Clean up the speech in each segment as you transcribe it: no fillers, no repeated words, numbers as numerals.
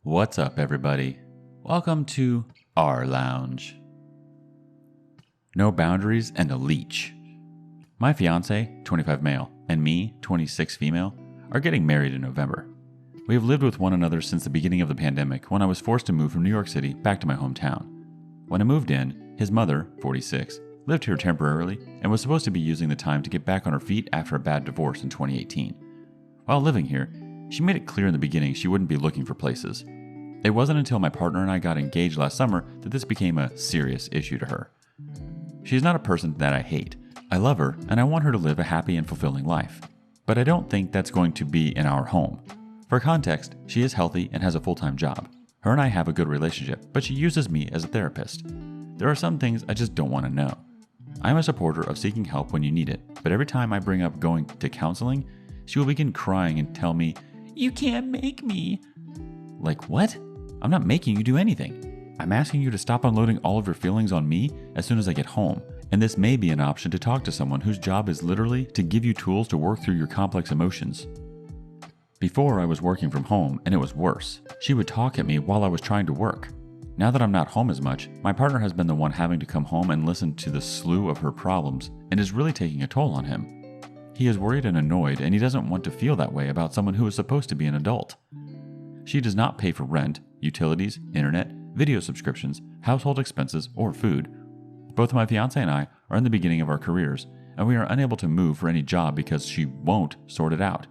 What's up, everybody? Welcome to rLounge. No boundaries and a leech. My fiance, 25 male, and me, 26 female, are getting married in November. We have lived with one another since the beginning of the pandemic when I was forced to move from New York City back to my hometown. When I moved in, his mother, 46, lived here temporarily and was supposed to be using the time to get back on her feet after a bad divorce in 2018. While living here, she made it clear in the beginning she wouldn't be looking for places. It wasn't until my partner and I got engaged last summer that this became a serious issue to her. She is not a person that I hate. I love her and I want her to live a happy and fulfilling life. But I don't think that's going to be in our home. For context, she is healthy and has a full-time job. Her and I have a good relationship, but she uses me as a therapist. There are some things I just don't want to know. I'm a supporter of seeking help when you need it, but every time I bring up going to counseling, she will begin crying and tell me, "You can't make me." Like, what? I'm not making you do anything. I'm asking you to stop unloading all of your feelings on me as soon as I get home, and this may be an option to talk to someone whose job is literally to give you tools to work through your complex emotions. Before, I was working from home, and it was worse. She would talk at me while I was trying to work. Now that I'm not home as much, my partner has been the one having to come home and listen to the slew of her problems, and is really taking a toll on him. He is worried and annoyed, and he doesn't want to feel that way about someone who is supposed to be an adult. She does not pay for rent, utilities, internet, video subscriptions, household expenses, or food. Both my fiance and I are in the beginning of our careers, and we are unable to move for any job because she won't sort it out.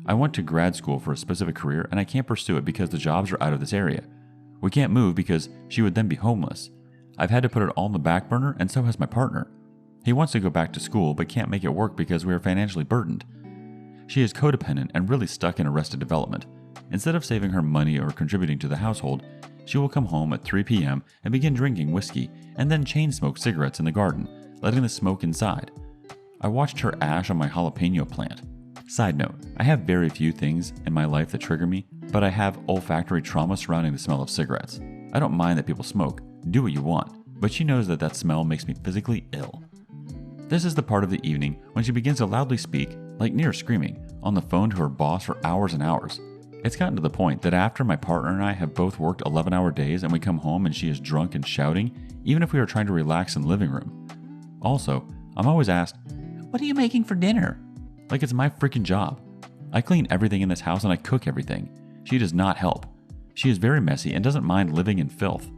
I went to grad school for a specific career, and I can't pursue it because the jobs are out of this area. We can't move because she would then be homeless. I've had to put it all on the back burner, and so has my partner. He wants to go back to school but can't make it work because we are financially burdened. She is codependent and really stuck in arrested development. Instead of saving her money or contributing to the household, she will come home at 3 p.m. and begin drinking whiskey and then chain smoke cigarettes in the garden, letting the smoke inside. I watched her ash on my jalapeno plant. Side note, I have very few things in my life that trigger me, but I have olfactory trauma surrounding the smell of cigarettes. I don't mind that people smoke, do what you want, but she knows that smell makes me physically ill. This is the part of the evening when she begins to loudly speak, like near screaming, on the phone to her boss for hours and hours. It's gotten to the point that after my partner and I have both worked 11-hour days and we come home and she is drunk and shouting, even if we are trying to relax in the living room. Also, I'm always asked, "What are you making for dinner?" Like it's my freaking job. I clean everything in this house and I cook everything. She does not help. She is very messy and doesn't mind living in filth.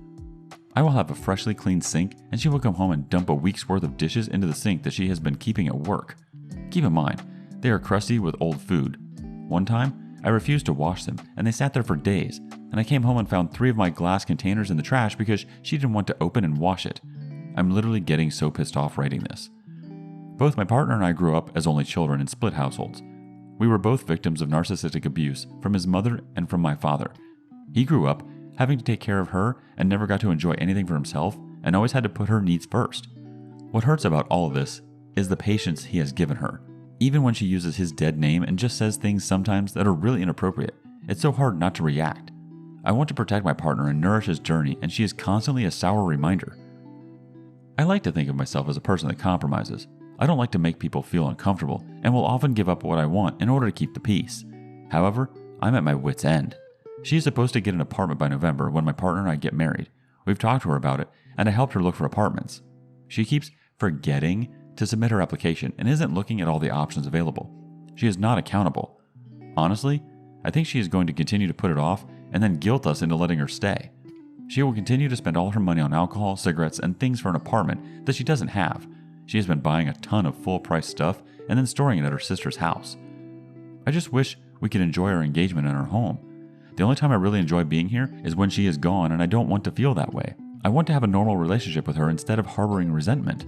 I will have a freshly cleaned sink and she will come home and dump a week's worth of dishes into the sink that she has been keeping at work. Keep in mind, they are crusty with old food. One time, I refused to wash them and they sat there for days, and I came home and found 3 of my glass containers in the trash because she didn't want to open and wash it. I'm literally getting so pissed off writing this. Both my partner and I grew up as only children in split households. We were both victims of narcissistic abuse from his mother and from my father. He grew up having to take care of her and never got to enjoy anything for himself and always had to put her needs first. What hurts about all of this is the patience he has given her. Even when she uses his dead name and just says things sometimes that are really inappropriate, it's so hard not to react. I want to protect my partner and nourish his journey, and she is constantly a sour reminder. I like to think of myself as a person that compromises. I don't like to make people feel uncomfortable and will often give up what I want in order to keep the peace. However, I'm at my wit's end. She is supposed to get an apartment by November when my partner and I get married. We've talked to her about it, and I helped her look for apartments. She keeps forgetting to submit her application and isn't looking at all the options available. She is not accountable. Honestly, I think she is going to continue to put it off and then guilt us into letting her stay. She will continue to spend all her money on alcohol, cigarettes, and things for an apartment that she doesn't have. She has been buying a ton of full-price stuff and then storing it at her sister's house. I just wish we could enjoy our engagement in our home. The only time I really enjoy being here is when she is gone, and I don't want to feel that way. I want to have a normal relationship with her instead of harboring resentment.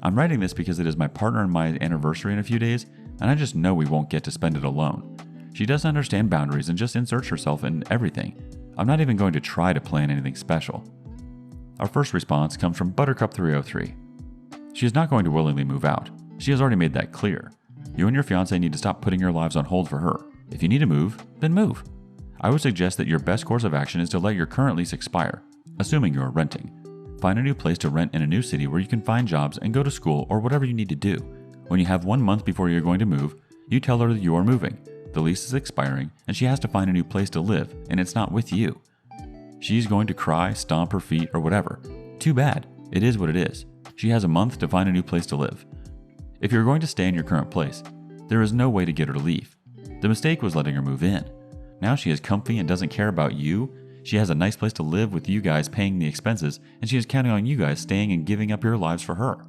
I'm writing this because it is my partner and my anniversary in a few days, and I just know we won't get to spend it alone. She doesn't understand boundaries and just inserts herself in everything. I'm not even going to try to plan anything special. Our first response comes from Buttercup303. She is not going to willingly move out. She has already made that clear. You and your fiance need to stop putting your lives on hold for her. If you need to move, then move. I would suggest that your best course of action is to let your current lease expire, assuming you are renting. Find a new place to rent in a new city where you can find jobs and go to school or whatever you need to do. When you have 1 month before you're going to move, you tell her that you are moving. the lease is expiring, and she has to find a new place to live, and it's not with you. She's going to cry, stomp her feet, or whatever. Too bad. It is what it is. She has a month to find a new place to live. If you're going to stay in your current place, there is no way to get her to leave. The mistake was letting her move in. Now she is comfy and doesn't care about you. She has a nice place to live with you guys paying the expenses, and she is counting on you guys staying and giving up your lives for her.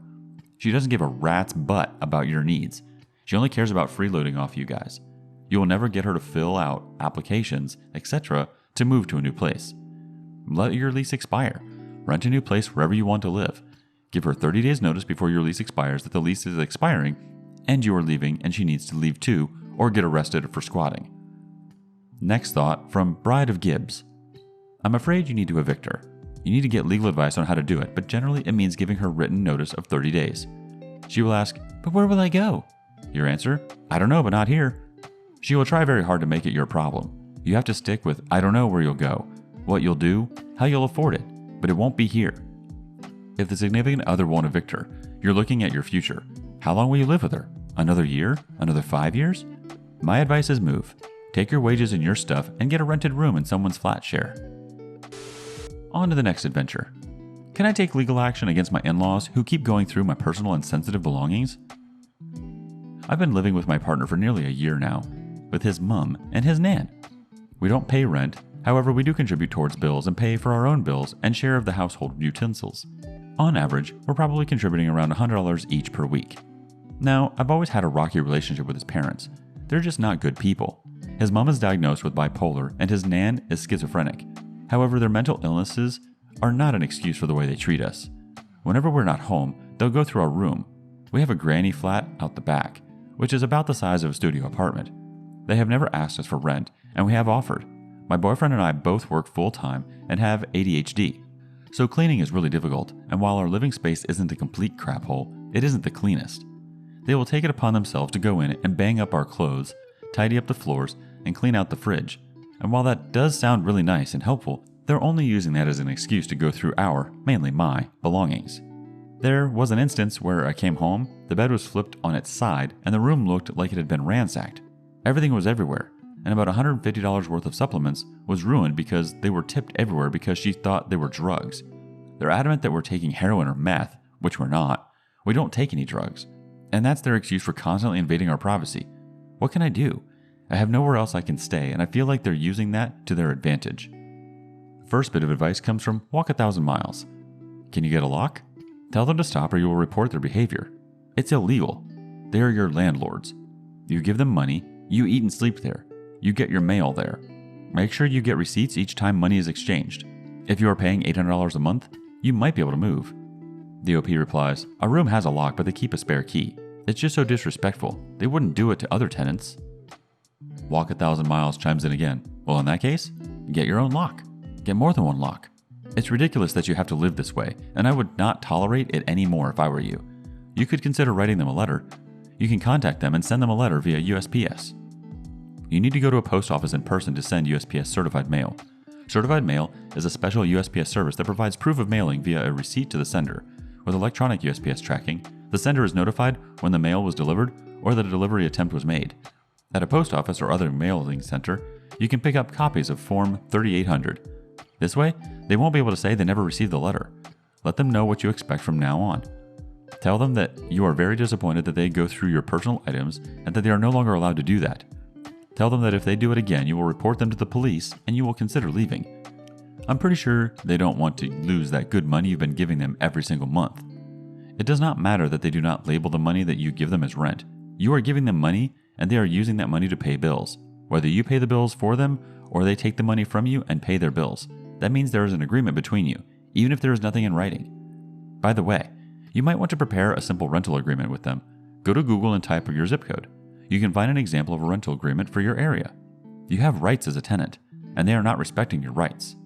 She doesn't give a rat's butt about your needs. She only cares about freeloading off you guys. You will never get her to fill out applications, etc. to move to a new place. Let your lease expire. Rent a new place wherever you want to live. Give her 30 days notice before your lease expires that the lease is expiring and you are leaving and she needs to leave too or get arrested for squatting. Next thought from Bride of Gibbs. I'm afraid you need to evict her. You need to get legal advice on how to do it, but generally it means giving her written notice of 30 days. She will ask, but where will I go? Your answer, I don't know, but not here. She will try very hard to make it your problem. You have to stick with, I don't know where you'll go, what you'll do, how you'll afford it, but it won't be here. If the significant other won't evict her, you're looking at your future. How long will you live with her? Another year? Another 5 years? My advice is move. Take your wages and your stuff and get a rented room in someone's flat share. On to the next adventure. Can I take legal action against my in-laws who keep going through my personal and sensitive belongings? I've been living with my partner for nearly a year now, with his mum and his nan. We don't pay rent, however we do contribute towards bills and pay for our own bills and share of the household utensils. On average, we're probably contributing around $100 each per week. Now, I've always had a rocky relationship with his parents. They're just not good people. His mom is diagnosed with bipolar and his nan is schizophrenic. However, their mental illnesses are not an excuse for the way they treat us. Whenever we're not home, they'll go through our room. We have a granny flat out the back, which is about the size of a studio apartment. They have never asked us for rent, and we have offered. My boyfriend and I both work full-time and have ADHD. So cleaning is really difficult, and while our living space isn't a complete crap hole, it isn't the cleanest. They will take it upon themselves to go in and bang up our clothes, tidy up the floors, and clean out the fridge. And while that does sound really nice and helpful, they're only using that as an excuse to go through our, mainly my, belongings. There was an instance where I came home, the bed was flipped on its side, and the room looked like it had been ransacked. Everything was everywhere, and about $150 worth of supplements was ruined because they were tipped everywhere because she thought they were drugs. They're adamant that we're taking heroin or meth, which we're not. We don't take any drugs. And that's their excuse for constantly invading our privacy. What can I do? I have nowhere else I can stay, and I feel like they're using that to their advantage. First bit of advice comes from Walk 1,000 Miles. Can you get a lock? Tell them to stop or you will report their behavior. It's illegal. They are your landlords. You give them money, you eat and sleep there. You get your mail there. Make sure you get receipts each time money is exchanged. If you are paying $800 a month, you might be able to move. The OP replies, a room has a lock, but they keep a spare key. It's just so disrespectful. They wouldn't do it to other tenants. Walk 1,000 Miles chimes in again. Well, in that case, get your own lock. Get more than one lock. It's ridiculous that you have to live this way, and I would not tolerate it anymore if I were you. You could consider writing them a letter. You can contact them and send them a letter via USPS. You need to go to a post office in person to send USPS certified mail. Certified mail is a special USPS service that provides proof of mailing via a receipt to the sender. With electronic USPS tracking, the sender is notified when the mail was delivered or that a delivery attempt was made. At a post office or other mailing center, you can pick up copies of Form 3800. This way, they won't be able to say they never received the letter. Let them know what you expect from now on. Tell them that you are very disappointed that they go through your personal items and that they are no longer allowed to do that. Tell them that if they do it again, you will report them to the police and you will consider leaving. I'm pretty sure they don't want to lose that good money you've been giving them every single month. It does not matter that they do not label the money that you give them as rent. You are giving them money and they are using that money to pay bills. Whether you pay the bills for them or they take the money from you and pay their bills. That means there is an agreement between you, even if there is nothing in writing. By the way, you might want to prepare a simple rental agreement with them. Go to Google and type your zip code. You can find an example of a rental agreement for your area. You have rights as a tenant, and they are not respecting your rights.